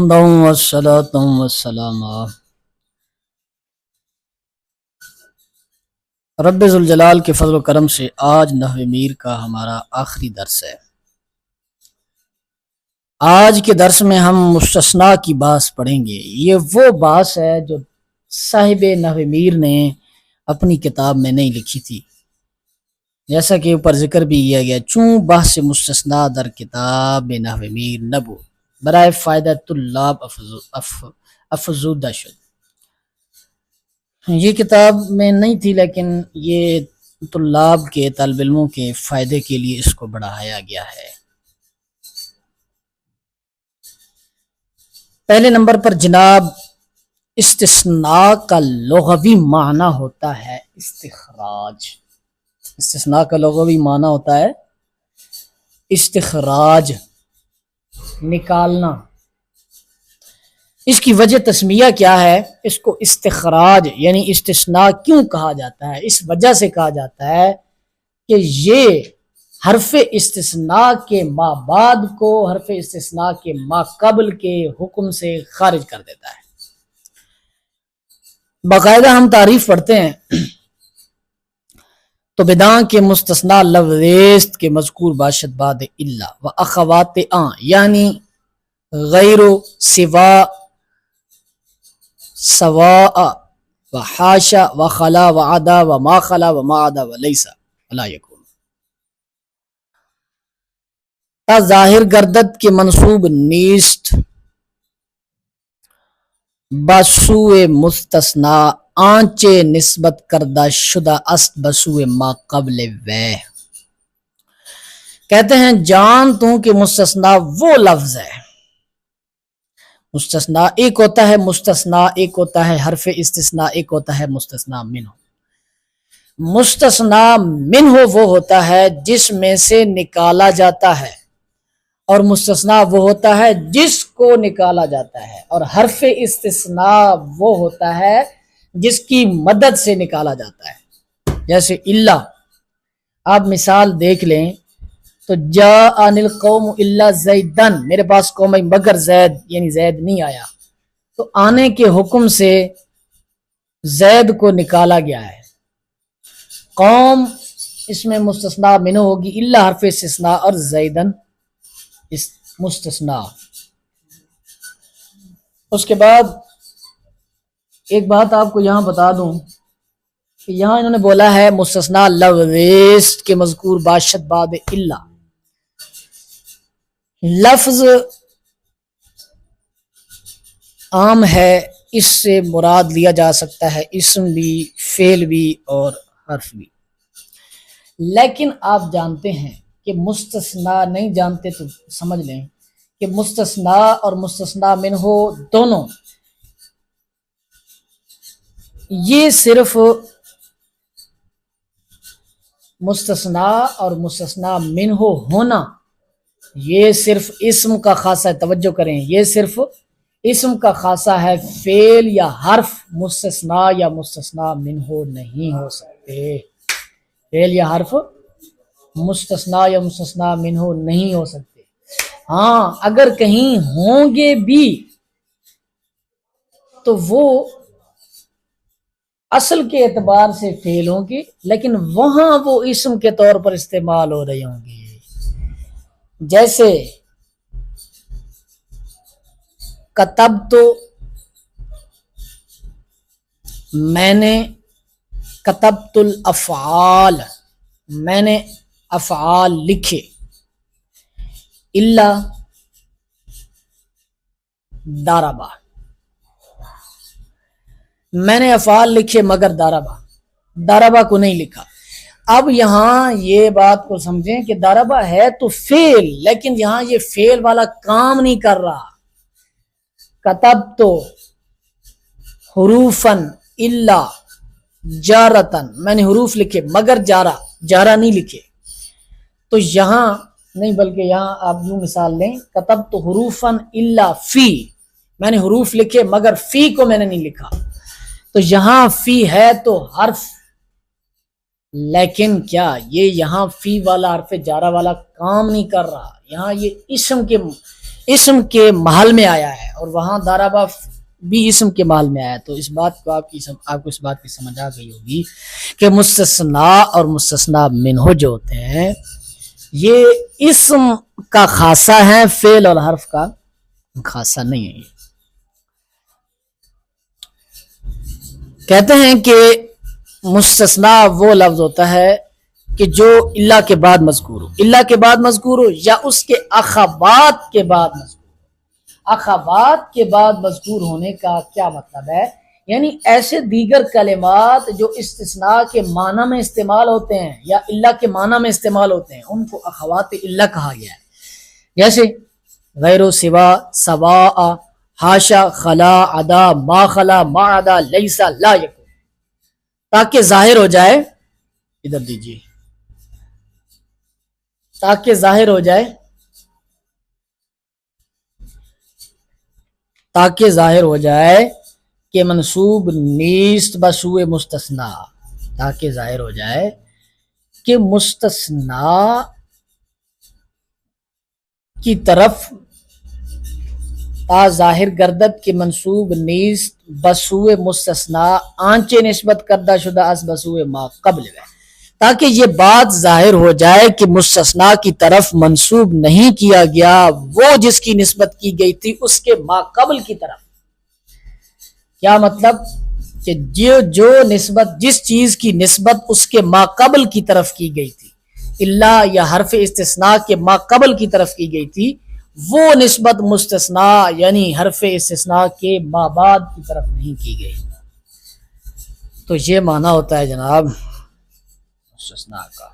والصلاة والسلام رب ذوالجلال کے فضل و کرم سے آج نحو میر کا ہمارا آخری درس ہے۔ آج کے درس میں ہم مستثنیٰ کی باس پڑھیں گے۔ یہ وہ باس ہے جو صاحب نحو میر نے اپنی کتاب میں نہیں لکھی تھی، جیسا کہ اوپر ذکر بھی کیا گیا، چون بحث مستثنیٰ در کتاب نحو میر نبو برائے فائدہ طلاب افزودہ شد۔ یہ کتاب میں نہیں تھی، لیکن یہ طلاب کے طالب علموں کے فائدے کے لیے اس کو بڑھایا گیا ہے۔ پہلے نمبر پر جناب، استثناء کا لغوی معنی ہوتا ہے استخراج۔ استثناء کا لغوی معنی ہوتا ہے استخراج، نکالنا۔ اس کی وجہ تسمیہ کیا ہے؟ اس کو استخراج یعنی استثناء کیوں کہا جاتا ہے؟ اس وجہ سے کہا جاتا ہے کہ یہ حرف استثناء کے ما بعد کو حرف استثناء کے ما قبل کے حکم سے خارج کر دیتا ہے۔ باقاعدہ ہم تعریف پڑھتے ہیں تو بداں کے مستثنیٰ لفظ کے مذکور باشد بعد الا و اخوات آن، یعنی غیر سوا سواء و حاشا و خلا و عدا و ما خلا و ما عدا و لیسا ولا یکون، تا ظاہر گردد کے منصوب نیست بسوء مستثنیٰ آنچے نسبت کردہ شدہ است بسوء ما قبل وے۔ کہتے ہیں جان تو کہ مستثنیٰ وہ لفظ ہے، مستثنیٰ ایک ہوتا ہے مستثنیٰ، ایک ہوتا ہے حرف استثناء، ایک ہوتا ہے مستثنیٰ منہ۔ مستثنیٰ منہ وہ ہوتا ہے جس میں سے نکالا جاتا ہے، اور مستثنیٰ وہ ہوتا ہے جس کو نکالا جاتا ہے، اور حرف استثناء وہ ہوتا ہے جس کی مدد سے نکالا جاتا ہے۔ جیسے اللہ، آپ مثال دیکھ لیں تو جاءنی القوم الا زیدن، میرے پاس قوم مگر زید، یعنی زید نہیں آیا، تو آنے کے حکم سے زید کو نکالا گیا ہے۔ قوم اس میں مستثنیٰ منہ ہوگی، الا حرف استثناء، اور زیدن مستثنیٰ۔ اس کے بعد ایک بات آپ کو یہاں بتا دوں کہ یہاں انہوں نے بولا ہے مستثنیٰ لفظ کے مذکور باشد بعد الا۔ لفظ عام ہے، اس سے مراد لیا جا سکتا ہے اسم بھی، فعل بھی اور حرف بھی، لیکن آپ جانتے ہیں کہ مستثنیٰ نہیں جانتے تو سمجھ لیں کہ مستثنیٰ اور مستثنیٰ منہ دونوں یہ صرف مستثنیٰ اور مستثنیٰ منہ ہونا یہ صرف اسم کا خاصہ ہے، توجہ کریں، یہ صرف اسم کا خاصہ ہے، فعل یا حرف مستثنیٰ یا مستثنیٰ منہ نہیں ہو سکتے۔ فعل یا حرف مستثنیٰ یا مستثنیٰ منہ نہیں ہو سکتے۔ ہاں اگر کہیں ہوں گے بھی تو وہ اصل کے اعتبار سے فعل ہوں گے، لیکن وہاں وہ اسم کے طور پر استعمال ہو رہے ہوں گے۔ جیسے کتبت، میں نے، کتبت الافعال، میں نے افعال لکھے، الا ضربا، میں نے افعال لکھے مگر ضربا، ضربا کو نہیں لکھا۔ اب یہاں یہ بات کو سمجھیں کہ ضربا ہے تو فعل، لیکن یہاں یہ فعل والا کام نہیں کر رہا۔ کتبت حروفاً الا جارتن، میں نے حروف لکھے مگر جارہ نہیں لکھے، تو یہاں نہیں بلکہ یہاں آپ یوں مثال لیں، کتبت حروفاً الا فی، میں نے حروف لکھے مگر فی کو میں نے نہیں لکھا، تو یہاں فی ہے تو حرف، لیکن کیا یہ یہاں فی والا حرف جارہ والا کام نہیں کر رہا، یہاں یہ اسم کے محل میں آیا ہے اور وہاں دارابا بھی اسم کے محل میں آیا ہے، تو اس بات کو آپ کو اس بات کی سمجھ آ گئی ہوگی کہ مستثنا اور مستثنا منہ جو ہوتے ہیں یہ اسم کا خاصہ ہے، فعل اور حرف کا خاصہ نہیں ہے۔ کہتے ہیں کہ مستثنا وہ لفظ ہوتا ہے کہ جو اللہ کے بعد مذکور ہو، اللہ کے بعد مذکور ہو یا اس کے اخوات کے بعد مذکور ہو۔ اخوات کے بعد مذکور ہونے کا کیا مطلب ہے؟ یعنی ایسے دیگر کلمات جو استثناء کے معنی میں استعمال ہوتے ہیں یا اللہ کے معنی میں استعمال ہوتے ہیں ان کو اخوات اللہ کہا گیا ہے، جیسے غیر و سوا، سواء، حاشا، خلا، عدا، ما خلا، ما عدا، لیسا، لا یکون، تاکہ ظاہر ہو جائے، ادھر دیجیے، تاکہ ظاہر ہو جائے، تاکہ ظاہر ہو جائے کہ منصوب نیست بسوء مستثنا، تاکہ ظاہر ہو جائے کہ مستثنا کی طرف تا ظاہر گردد کے منصوب نیست بسوء مستثنا آنچے نسبت کردہ شدہ از بسوء ما قبل ہے، تاکہ یہ بات ظاہر ہو جائے کہ مستثنا کی طرف منسوب نہیں کیا گیا وہ جس کی نسبت کی گئی تھی اس کے ما قبل کی طرف۔ کیا مطلب؟ کہ جو نسبت، جس چیز کی نسبت اس کے ما قبل کی طرف کی گئی تھی، اللہ یا حرف استثناء کے ما قبل کی طرف کی گئی تھی، وہ نسبت مستثناء یعنی حرف استثناء کے ما بعد کی طرف نہیں کی گئی۔ تو یہ معنی ہوتا ہے جناب مستثناء کا۔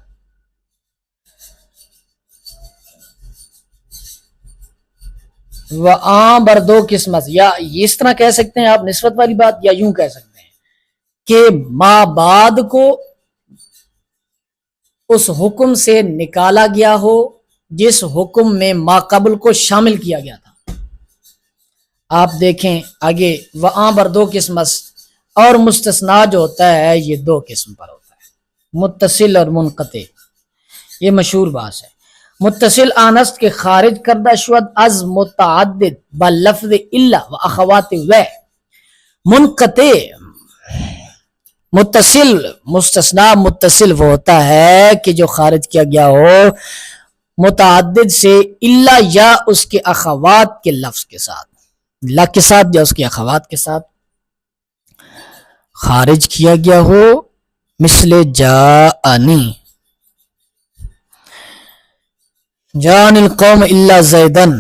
وعام بر دو قسمت، یا اس طرح کہہ سکتے ہیں آپ نسبت والی بات، یا یوں کہہ سکتے ہیں کہ ما بعد کو اس حکم سے نکالا گیا ہو جس حکم میں ما قبل کو شامل کیا گیا تھا۔ آپ دیکھیں آگے، وعام بر دو قسمت، اور مستثنا جو ہوتا ہے یہ دو قسم پر ہوتا ہے، متصل اور منقطع۔ یہ مشہور بات ہے۔ متصل آنست کے خارج کردہ شود از متعدد بلفظ الا و اخوات و، منقطع متصل مستثنا متصل وہ ہوتا ہے کہ جو خارج کیا گیا ہو متعدد سے الا یا اس کے اخوات کے لفظ کے ساتھ، لا کے ساتھ یا اس کے اخوات کے ساتھ خارج کیا گیا ہو، مثل جاءنی، جان القوم الا زیدن۔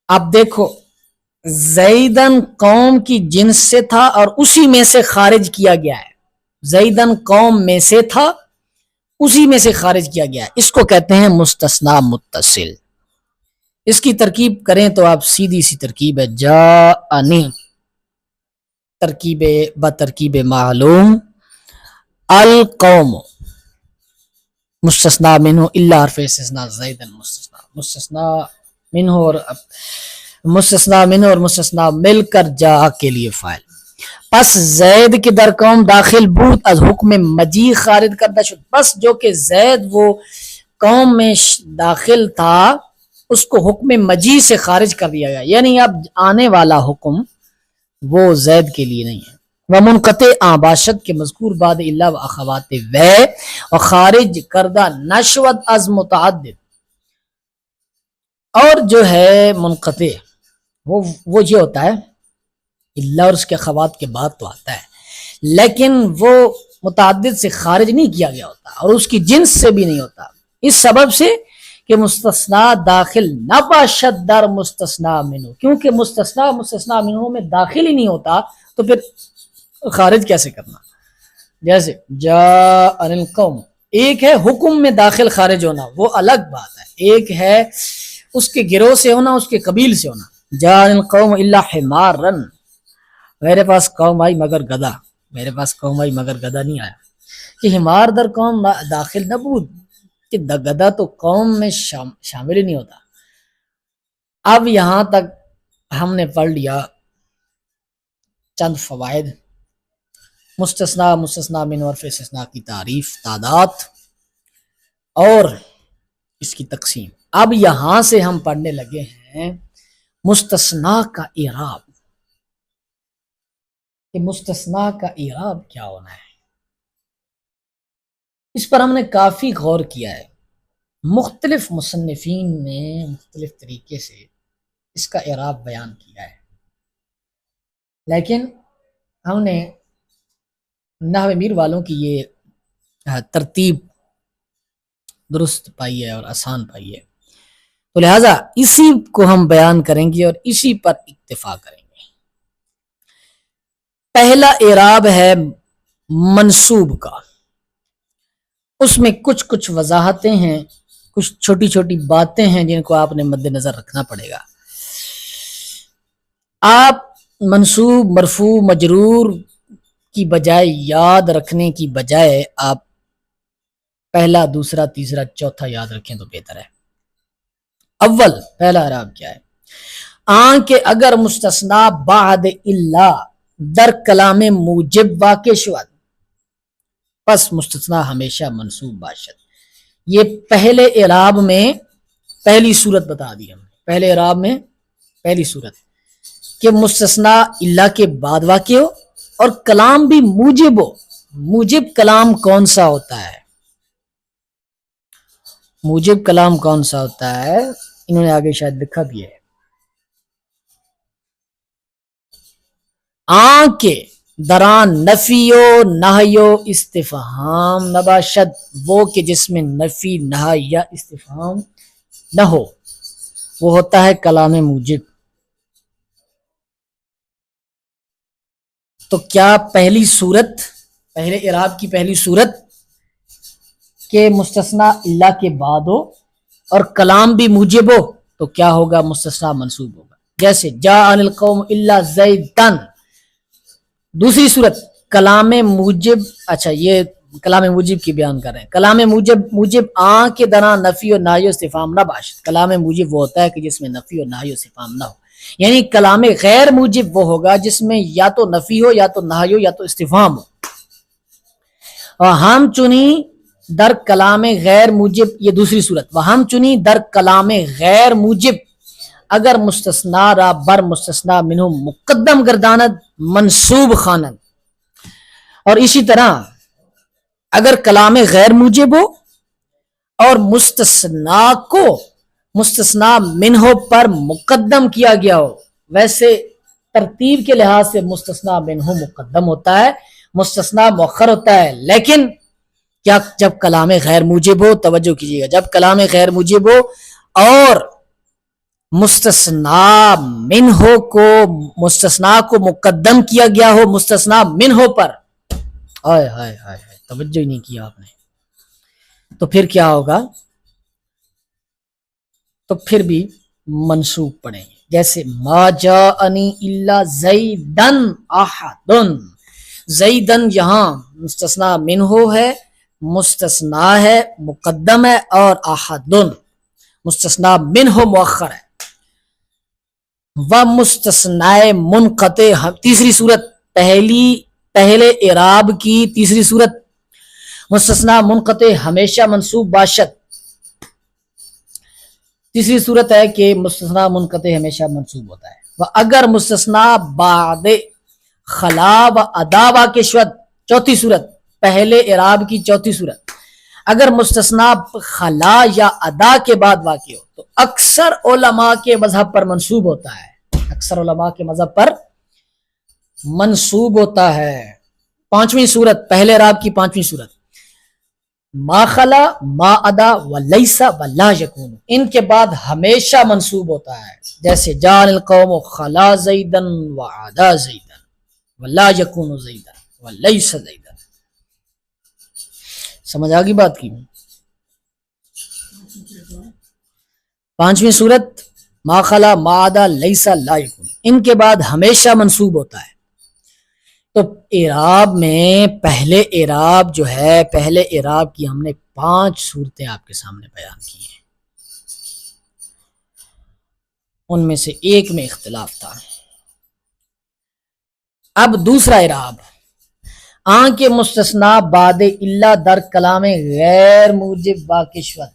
اب دیکھو زیدن قوم کی جنس سے تھا اور اسی میں سے خارج کیا گیا ہے، زیدن قوم میں سے تھا اسی میں سے خارج کیا گیا ہے، اس کو کہتے ہیں مستثنا متصل۔ اس کی ترکیب کریں تو آپ سیدھی سی ترکیب ہے، جاءنی ترکیب بترکیب معلوم، القوم مستثنا منہ الا حرف استثناء زیدن مستثنا منہ اور مستثنا مل کر جا کے لیے فاعل۔ پس زید کے در قوم داخل بود از حکم مجیع خارج کردہ شد، پس جو کہ زید وہ قوم میں داخل تھا اس کو حکم مجیع سے خارج کر دیا گیا، یعنی اب آنے والا حکم وہ زید کے لیے نہیں ہے۔ ومنقطع باشد کے مذکور بعد اللہ و اخوات و، اور خارج کردہ نشود از متعدد، اور جو ہے منقطع وہ یہ ہوتا ہے اللہ اور اس کے اخوات کے بعد تو آتا ہے لیکن وہ متعدد سے خارج نہیں کیا گیا ہوتا اور اس کی جنس سے بھی نہیں ہوتا، اس سبب سے کہ مستثنا داخل نہ باشد در مستثنا منہ، کیونکہ مستثنا منہ میں داخل ہی نہیں ہوتا تو پھر خارج کیسے کرنا؟ جیسے جاء القوم، ایک ہے حکم میں داخل خارج ہونا وہ الگ بات ہے، ایک ہے اس کے گروہ سے ہونا، اس کے قبیل سے ہونا۔ جاء القوم الا حمارا، میرے پاس قوم آئی مگر گدھا، میرے پاس قوم آئی مگر گدھا نہیں آیا، کہ حمار در قوم داخل نہ بود، کہ گدھا تو قوم میں شامل ہی نہیں ہوتا۔ اب یہاں تک ہم نے پڑھ لیا چند فوائد، مستثنا منہ اور استثناء کی تعریف، تعداد، اور اس کی تقسیم. اب یہاں سے ہم پڑھنے لگے ہیں مستثنا کا اعراب، کہ مستثنا کا اعراب کیا ہونا ہے. اس پر ہم نے کافی غور کیا ہے. مختلف مصنفین نے مختلف طریقے سے اس کا اعراب بیان کیا ہے، لیکن ہم نے نحو میر والوں کی یہ ترتیب درست پائی ہے اور آسان پائی ہے، تو لہٰذا اسی کو ہم بیان کریں گے اور اسی پر اکتفا کریں گے. پہلا اعراب ہے منصوب کا. اس میں کچھ وضاحتیں ہیں، کچھ چھوٹی چھوٹی باتیں ہیں جن کو آپ نے مد نظر رکھنا پڑے گا. آپ منصوب مرفوع مجرور کی بجائے یاد رکھنے کی بجائے آپ پہلا دوسرا تیسرا چوتھا یاد رکھیں تو بہتر ہے. اول پہلا اعراب کیا ہے؟ آن کے اگر مستثنا بعد الا در کلام موجب واقع شود پس مستثنا ہمیشہ منصوب باشد. یہ پہلے اعراب میں پہلی صورت بتا دی ہم نے. پہلے اعراب میں پہلی صورت کہ مستثنا الا کے بعد واقع ہو اور کلام بھی موجب ہو. موجب کلام کون سا ہوتا ہے؟ موجب کلام کون سا ہوتا ہے؟ انہوں نے آگے شاید لکھا بھی ہے. آن کے دران نفیو نہیو استفہام نباشد، وہ کہ جس میں نفی نہی یا استفہام نہ ہو وہ ہوتا ہے کلام موجب. تو کیا پہلی صورت، پہلے اعراب کی پہلی صورت کہ مستثنا الا کے بعد ہو اور کلام بھی موجب ہو تو کیا ہوگا؟ مستثنا منصوب ہوگا. جیسے جاء القوم الا زیدن. دوسری صورت کلام موجب، اچھا یہ کلام موجب کی بیان کر رہے ہیں. کلام موجب آن کے دران نفی و نہی و استفہام نہ باشد. کلام موجب وہ ہوتا ہے کہ جس میں نفی و نہی و استفہام نہ ہو. یعنی کلام غیر موجب وہ ہوگا جس میں یا تو نفی ہو یا تو نہی ہو یا تو استفہام ہو. اور ہم چنی در کلام غیر موجب، یہ دوسری صورت، وہ ہم چنی در کلام غیر موجب اگر مستثنا را بر مستثنا منہ مقدم گرداند منصوب خواند. اور اسی طرح اگر کلام غیر موجب ہو اور مستثنا کو مستثنا منہ پر مقدم کیا گیا ہو، ویسے ترتیب کے لحاظ سے مستثنا منہ مقدم ہوتا ہے، مستثنا مؤخر ہوتا ہے، لیکن کیا جب کلام غیر موجب ہو، توجہ کیجیے گا، جب کلام غیر موجب ہو اور مستثنا منہ کو مستثنا کو مقدم کیا گیا ہو مستثنا منہ پر، ہائے ہائے ہائے توجہ ہی نہیں کیا آپ نے، تو پھر کیا ہوگا؟ تو پھر بھی منصوب پڑھیں گے. جیسے ما جاءنی الا زیدن احدن. زیدن یہاں مستثنا منہ ہے، مستثنا ہے مقدم ہے، اور احدن مستثنا منہ مؤخر ہے. و مستثنا منقطع، تیسری صورت پہلے اعراب کی تیسری صورت مستثنا منقطع ہمیشہ منصوب باشد. تیسری صورت ہے کہ مستثنا منقطع ہمیشہ منصوب ہوتا ہے. وہ اگر مستثنا بعد خلا و ادا واقع شد، چوتھی صورت پہلے اعراب کی چوتھی صورت، اگر مستثنا خلا یا ادا کے بعد واقع ہو تو اکثر علماء کے مذہب پر منصوب ہوتا ہے. اکثر علماء کے مذہب پر منصوب ہوتا ہے. پانچویں صورت پہلے اعراب کی پانچویں صورت ما خلا ما ادا و لیسا و لا یکون، ان کے بعد ہمیشہ منصوب ہوتا ہے. جیسے جان القوم خلا زیدن و ادا زیدن و لا یکون زیدن و لیسا زیدن. سمجھ آگی بات کی؟ پانچویں صورت ما خلا ما ادا لیسا لا یکون، ان کے بعد ہمیشہ منصوب ہوتا ہے. تو اعراب میں پہلے اعراب جو ہے، پہلے اعراب کی ہم نے 5 صورتیں آپ کے سامنے بیان کی ہیں، ان میں سے ایک میں اختلاف تھا. اب دوسرا اعراب آن کے مستثنا بعد الا در کلام غیر موجب واقع شود.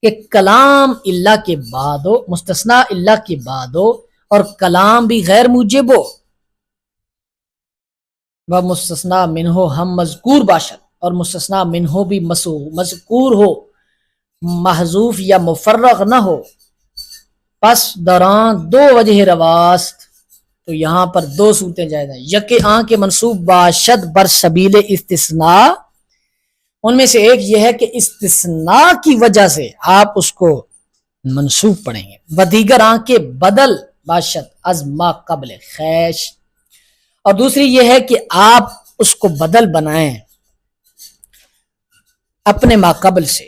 کہ کلام اللہ کے بعد ہو، مستثنا اللہ کے بعد ہو اور کلام بھی غیر موجب ہو، وہ مستثنا منہ ہم مذکور باشد، اور مستثنا منہ بھی مذکور ہو، محذوف یا مفرغ نہ ہو، پس دوران دو وجہ رواست، تو یہاں پر دو صورتیں جائز ہیں۔ یک آن کے منصوب باشد بر سبیل استثناء، ان میں سے ایک یہ ہے کہ استثناء کی وجہ سے آپ اس کو منصوب پڑھیں گے، و دیگر آن کے بدل باشد از ما قبل خیش، اور دوسری یہ ہے کہ آپ اس کو بدل بنائیں اپنے ما قبل سے۔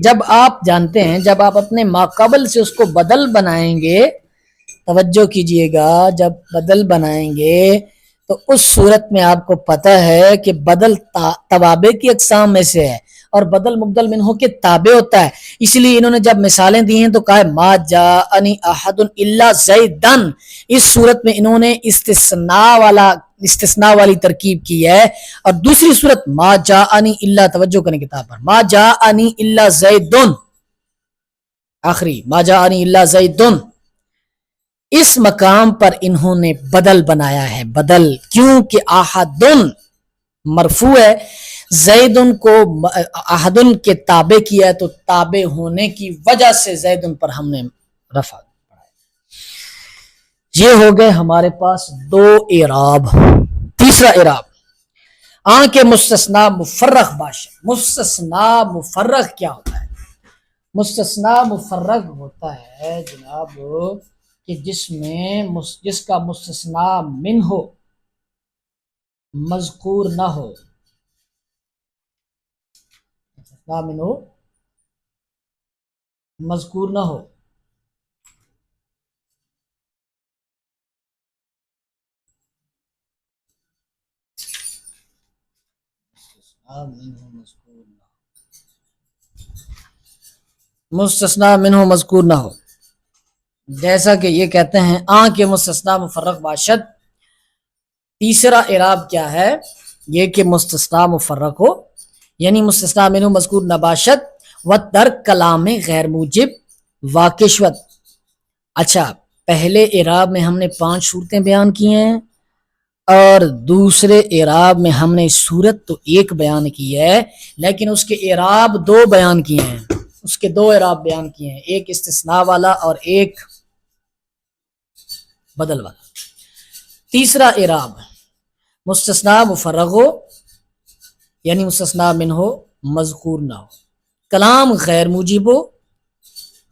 جب آپ جانتے ہیں جب آپ اپنے ما قبل سے اس کو بدل بنائیں گے، توجہ کیجئے گا، جب بدل بنائیں گے تو اس صورت میں آپ کو پتہ ہے کہ بدل توابع کی اقسام میں سے ہے اور بدل مبدل منہ کے تابع ہوتا ہے، اس لیے انہوں نے جب مثالیں دی ہیں تو کہا ہے ما جاءنی احد الا زیدن، اس صورت میں انہوں نے استثناء والی ترکیب کی ہے، اور دوسری صورت ما جاءنی الا، توجہ کریں کتاب پر، ما جاءنی الا زیدن، آخری ما جاءنی الا زیدن، اس مقام پر انہوں نے بدل بنایا ہے، بدل کیونکہ احدن مرفوع ہے، زیدن کو احدن کے تابع کیا ہے، تو تابع ہونے کی وجہ سے زیدن پر ہم نے رفع پڑھا۔ یہ ہو گئے ہمارے پاس دو اعراب۔ تیسرا اعراب، آن کے مستثنا مفرغ باشد۔ مستثنا مفرغ کیا ہوتا ہے؟ مستثنا مفرغ ہوتا ہے جناب کہ جس کا مستثنا منہ مذکور نہ ہو، مستثنا منہ مذکور نہ ہو، مستثنا منہ مذکور نہ ہو، جیسا کہ یہ کہتے ہیں آن کے مستثنا مفرغ باشد۔ تیسرا اعراب کیا ہے؟ یہ کہ مستثنا مفرغ ہو، یعنی مستثنا منہ مذکور نہ باشد، و در کلام غیر موجب واقشوت۔ اچھا، پہلے اعراب میں ہم نے 5 صورتیں بیان کی ہیں اور دوسرے اعراب میں ہم نے صورت تو ایک بیان کی ہے، لیکن اس کے اعراب 2 بیان کیے ہیں، اس کے 2 اعراب بیان کیے ہیں، ایک استثناء والا اور ایک بدل والا۔ تیسرا اعراب مستثنا مفرغ ہو، یعنی مستثنا منہ مذکور نہ ہو، کلام غیر موجب ہو،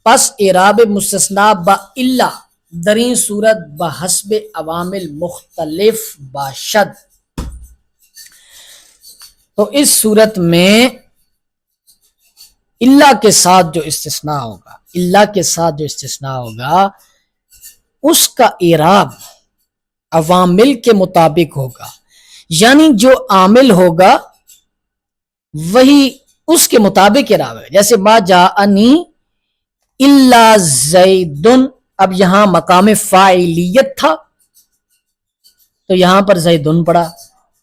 پس اعراب مستثنا با الا درین صورت بحسب عوامل مختلف باشد۔ تو اس صورت میں اللہ کے ساتھ جو استثناء ہوگا، اللہ کے ساتھ جو استثناء ہوگا اس کا اعراب عوامل کے مطابق ہوگا، یعنی جو عامل ہوگا وہی اس کے مطابق اعراب ہے۔ جیسے ما جاءنی الا زیدن، اب یہاں مقام فاعلیت تھا تو یہاں پر زیدن پڑا،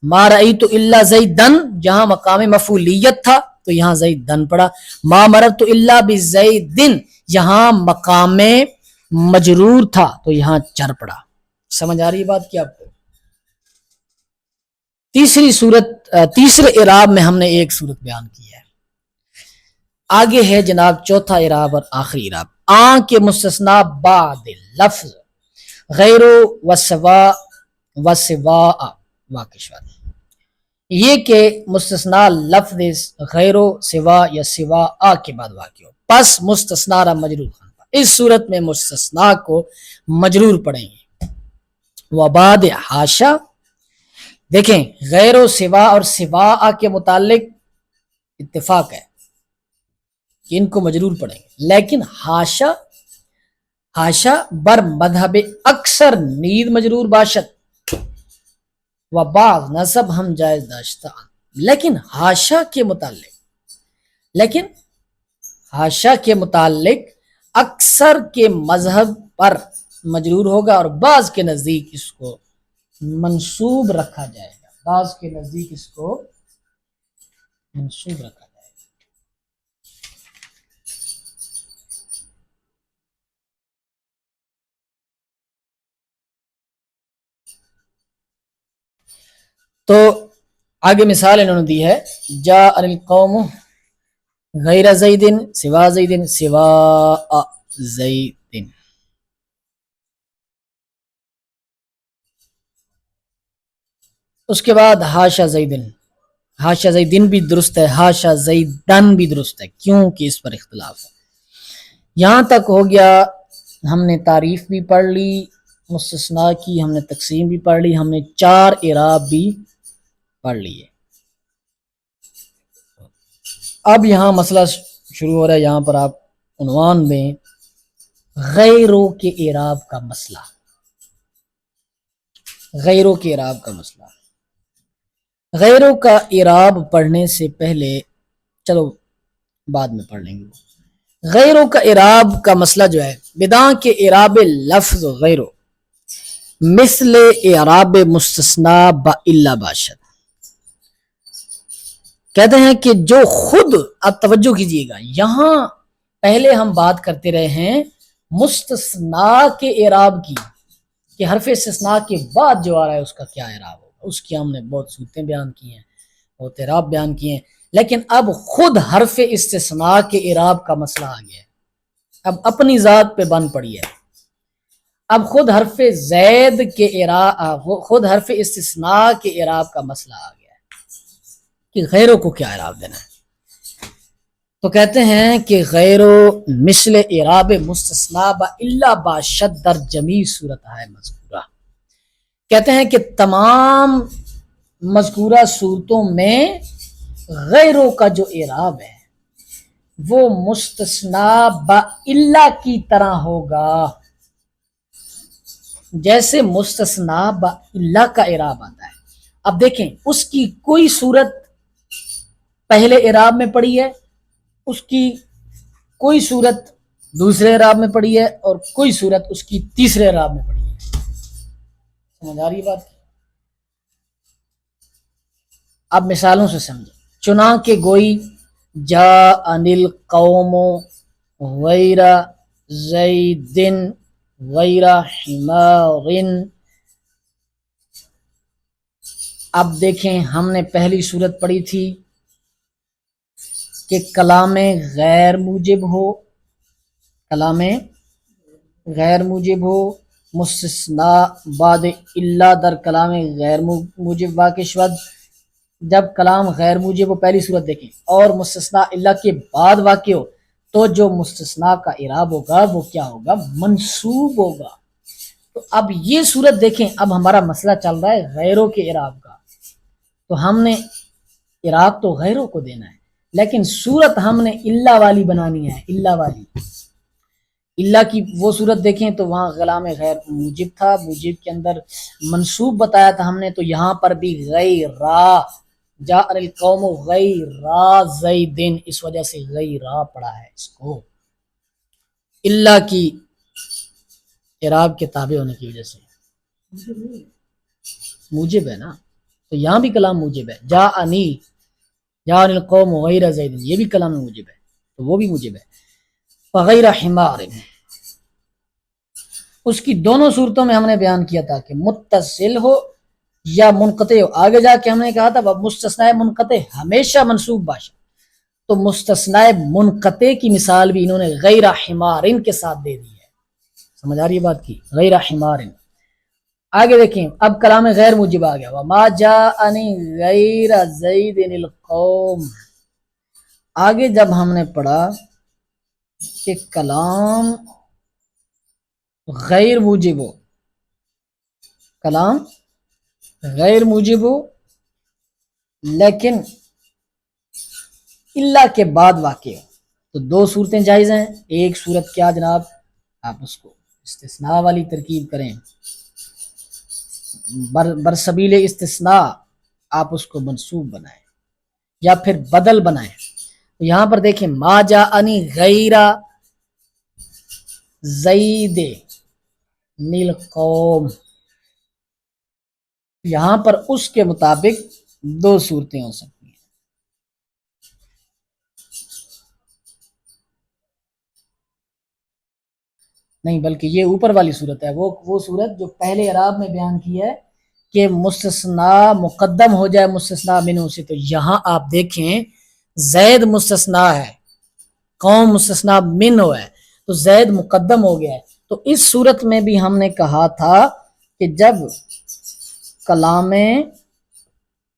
ما رأیت الا زیدن جہاں مقام مفعولیت تھا تو یہاں زیدن پڑا، ما مررت الا بزیدن یہاں مقام مجرور تھا تو یہاں چر پڑا۔ سمجھ آ رہی بات کیا آپ کو؟ تیسرے اعراب میں ہم نے ایک صورت بیان کی ہے، آگے ہے جناب چوتھا اعراب اور آخری اعراب، آن کے مستثنا بعد لفظ غیر و سوا واقشوت، یہ کہ مستثنا لفظ غیر و سوا یا سوا کے بعد واقع ہو، پس مستثنا را مجرور خان، اس صورت میں مستثنا کو مجرور پڑھیں گے۔ وبعد حاشا، دیکھیں غیر و سوا اور سوا کے متعلق اتفاق ہے کہ ان کو مجرور پڑھیں گے، لیکن حاشا بر مذہب اکثر نید مجرور باشد و بعض نصب ہم جائز داشتہ، لیکن حاشا کے متعلق اکثر کے مذہب پر مجرور ہوگا اور بعض کے نزدیک اس کو منصوب رکھا جائے گا، بعض کے نزدیک اس کو منصوب رکھا جائے گا۔ تو آگے مثال انہوں نے دی ہے، جا القوم غیر زیدن سوا زیدن سوا زیدن. اس کے بعد ہاشا زیدن، ہاشا زیدن بھی درست ہے، ہاشا زیدن بھی درست ہے، کیونکہ اس پر اختلاف ہے. یہاں تک ہو گیا. ہم نے تعریف بھی پڑھ لی مستثنیٰ کی، ہم نے تقسیم بھی پڑھ لی، ہم نے 4 اعراب بھی پڑھ لیے. اب یہاں مسئلہ شروع ہو رہا ہے، یہاں پر آپ عنوان میں غیروں کے اعراب کا مسئلہ، غیروں کے اعراب کا مسئلہ. غیروں کا اعراب پڑھنے سے پہلے چلو بعد میں پڑھ لیں گے. غیروں کا اعراب کا مسئلہ جو ہے، بداں کے اعراب لفظ غیرو مثل اعراب مستثنیٰ با الا باشد. کہتے ہیں کہ جو خود، اب توجہ کیجئے گا، یہاں پہلے ہم بات کرتے رہے ہیں مستثنیٰ کے اعراب کی، کہ حرف استثناء کے بعد جو آ رہا ہے اس کا کیا اعراب ہوگا. اس کی ہم نے بہت صورتیں بیان کی ہیں، بہت اعراب بیان کیے ہیں. لیکن اب خود حرف استثناء کے اعراب کا مسئلہ آ گیا ہے. اب اپنی ذات پہ بن پڑی ہے. اب خود حرف زید کے اعراب، خود حرف استثناء کے اعراب کا مسئلہ آ گیا ہے کہ غیروں کو کیا اعراب دینا ہے. تو کہتے ہیں کہ غیرو مثل اعراب مستثنیٰ با الا باشد در جمیع صورتہ مذکورہ. کہتے ہیں کہ تمام مذکورہ صورتوں میں غیروں کا جو اعراب ہے وہ مستثنیٰ با الا کی طرح ہوگا، جیسے مستثنیٰ با الا کا اعراب آتا ہے. اب دیکھیں اس کی کوئی صورت پہلے اعراب میں پڑی ہے، اس کی کوئی صورت دوسرے اعراب میں پڑی ہے، اور کوئی صورت اس کی تیسرے اعراب میں پڑی ہے. سمجھ آ رہی بات؟ اب مثالوں سے سمجھیں. چنانکہ گوئی جاء القوم غیر زید غیر حمار. اب دیکھیں ہم نے پہلی صورت پڑھی تھی کہ کلام غیر موجب ہو، کلام غیر موجب ہو، مستثنیٰ بعد الا در کلام غیر موجب واقع شود. جب کلام غیر موجب ہو پہلی صورت دیکھیں، اور مستثنیٰ الا کے بعد واقع ہو، تو جو مستثنیٰ کا اعراب ہوگا وہ کیا ہوگا؟ منصوب ہوگا. تو اب یہ صورت دیکھیں، اب ہمارا مسئلہ چل رہا ہے غیروں کے اعراب کا. تو ہم نے اعراب تو غیروں کو دینا ہے، لیکن صورت ہم نے الا والی بنانی ہے. الا والی، الا کی وہ صورت دیکھیں تو وہاں کلام غیر موجب تھا، موجب کے اندر منصوب بتایا تھا ہم نے. تو یہاں پر بھی غیرا، جاء القوم غیر زیدن، اس وجہ سے غیرا پڑھا ہے اس کو، الا کی اعراب کے تابع ہونے کی وجہ سے. موجب ہے نا، تو یہاں بھی کلام موجب ہے. جاء القوم غیر زیدن، یہ بھی کلام موجب ہے، تو وہ بھی موجب ہے. فغیر حمار، اس کی دونوں صورتوں میں ہم نے بیان کیا تھا کہ متصل ہو یا منقطع ہو. آگے جا کے ہم نے کہا تھا مستثنیٰ منقطع ہمیشہ منصوب باشد. تو مستثنیٰ منقطع کی مثال بھی انہوں نے غیر حمارن کے ساتھ دے دی ہے. سمجھ آ رہی ہے بات کی؟ غیر حمارن. آگے دیکھیں اب کلام غیر موجب آ گیا، وما جاءنی غیر زید القوم. آگے جب ہم نے پڑھا کہ کلام غیر موجب ہو، کلام غیر موجب ہو لیکن الا کے بعد واقع ہو، تو دو صورتیں جائز ہیں. ایک صورت کیا جناب، آپ اس کو استثناء والی ترکیب کریں، برسبیل استثناء آپ اس کو منصوب بنائیں یا پھر بدل بنائیں. یہاں پر دیکھیں ما جاءنی غیر زید القوم، یہاں پر اس کے مطابق دو صورتیں ہو سکتی ہیں. نہیں بلکہ یہ اوپر والی صورت ہے، وہ صورت جو پہلے اعراب میں بیان کی ہے کہ مستثنا مقدم ہو جائے مستثنا منہ سے، تو یہاں آپ دیکھیں زید مستثنا ہے، قوم مستثنا منہ ہے، تو زید مقدم ہو گیا ہے۔ تو اس صورت میں بھی ہم نے کہا تھا کہ جب کلام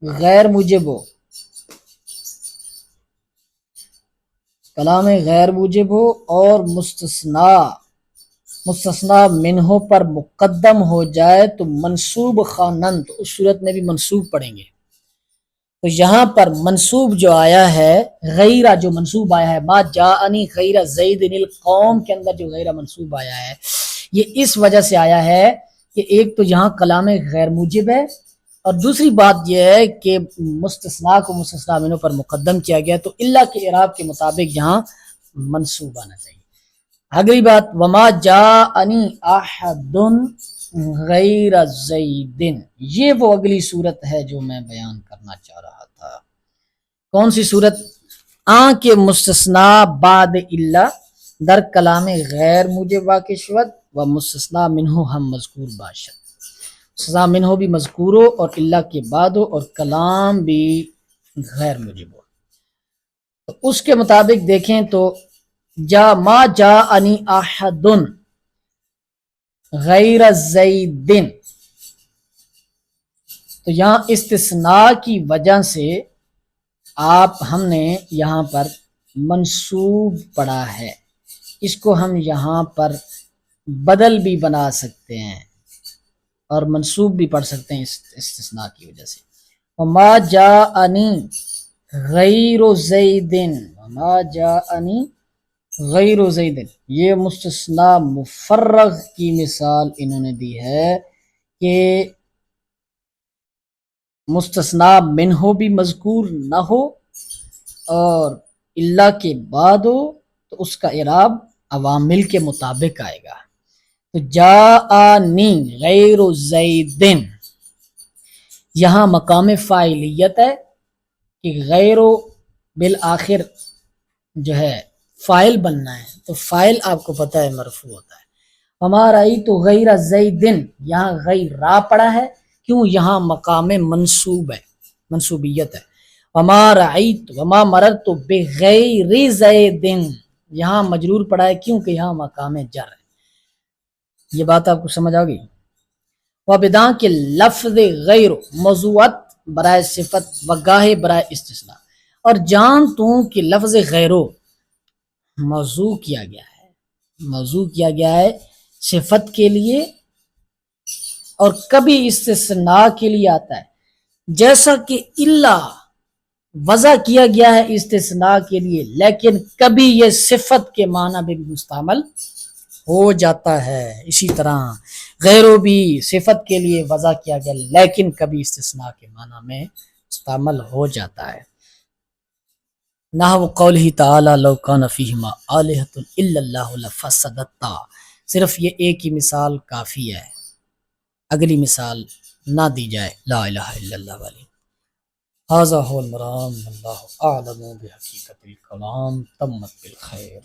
غیر موجب ہو، کلام غیر موجب ہو اور مستثنا منہ پر مقدم ہو جائے تو منصوب خوانند، تو اس صورت میں بھی منصوب پڑھیں گے۔ تو یہاں پر منصوب جو آیا ہے غیرہ، جو منصوب آیا ہے ما جاءنی غیر زید القوم کے اندر جو غیرہ منصوب آیا ہے، یہ اس وجہ سے آیا ہے کہ ایک تو یہاں کلام غیر موجب ہے، اور دوسری بات یہ ہے کہ مستثنا کو مستثنا منہ پر مقدم کیا گیا، تو الا کے اعراب کے مطابق یہاں منصوب آنا چاہیے۔ اگلی بات وما جاءنی احد غیر زید، یہ وہ اگلی صورت ہے جو میں بیان کرنا چاہ رہا تھا۔ کون سی صورت؟ آن کے مستثنا بعد الا در کلام غیر موجب واقع شود و مستثنا منہ ہم مذکور باشد، مستثنا منہ بھی مذکور ہو اور الا کے بعد ہو اور کلام بھی غیر موجب ہو، تو اس کے مطابق دیکھیں تو ما جاءنی احد غیر زید، تو یہاں استثناء کی وجہ سے ہم نے یہاں پر منصوب پڑھا ہے، اس کو ہم یہاں پر بدل بھی بنا سکتے ہیں اور منصوب بھی پڑھ سکتے ہیں استثناء کی وجہ سے۔ وما جاءنی غیر زید، وما جاءنی غیر زید، یہ مستثنا مفرغ کی مثال انہوں نے دی ہے کہ مستثنا منہ بھی مذکور نہ ہو اور الا کے بعد ہو، تو اس کا اعراب عوامل کے مطابق آئے گا۔ تو جاءنی غیر زید، یہاں مقام فاعلیت ہے کہ غیر بالآخر جو ہے فاعل بننا ہے، تو فاعل آپ کو پتہ ہے مرفوع ہوتا ہے۔ وما رأیت غیر زید، یہاں غیر را پڑا ہے، کیوں؟ یہاں مقام منصوب ہے، منصوبیت ہے۔ وما رأیت وما مررت بغیر زید، یہاں مجرور پڑا ہے، کیوں کہ یہاں مقام جر ہے۔ یہ بات آپ کو سمجھ آ گئی؟ وبداں کے لفظ غیر موضوعت برائے صفت وگاہ برائے استثناء، اور جان تو کہ لفظ غیرو موضوع کیا گیا ہے، موضوع کیا گیا ہے صفت کے لیے اور کبھی استثناء کے لیے آتا ہے، جیسا کہ الا وضع کیا گیا ہے استثناء کے لیے، لیکن کبھی یہ صفت کے معنی میں بھی مستعمل ہو جاتا ہے۔ اسی طرح غیرو بھی صفت کے لیے وضع کیا گیا لیکن کبھی استثناء کے معنی میں مستعمل ہو جاتا ہے۔ نحو قولہ تعالی لو کان فیہما آلہۃ الا اللہ لفسدتا، صرف یہ ایک ہی مثال کافی ہے، اگلی مثال نہ دی جائے لا الہ الا اللہ والی۔ ھذا ھو المرام واللہ اعلم بحقیقت الکلام، تمت بالخیر۔